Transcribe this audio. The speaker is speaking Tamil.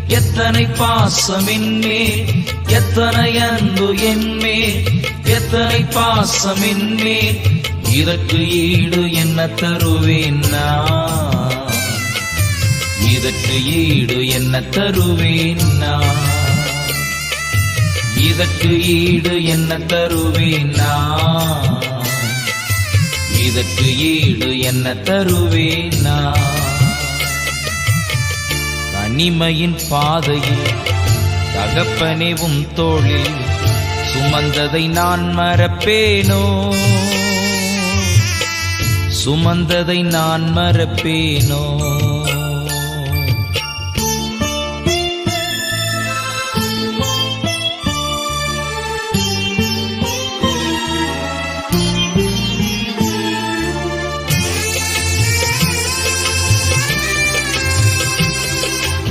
எத்தனை பாசம் என்மேல், எத்தனை அன்பு என்மேல், எத்தனை பாசம் என்மேல், இதற்கு ஈடு என்ன தருவேன் நான், இதற்கு ஈடு என்ன தருவேன் நான், இதற்கு ஈடு என்ன தருவேன் நான், இதற்கு ஈடு என்ன தருவேன் நான். தனிமையின் பாதையில் தகப்பனேவும் தோளில் சுமந்ததை நான் மறப்பேனோ, சுமந்ததை நான் மறப்பேனோ.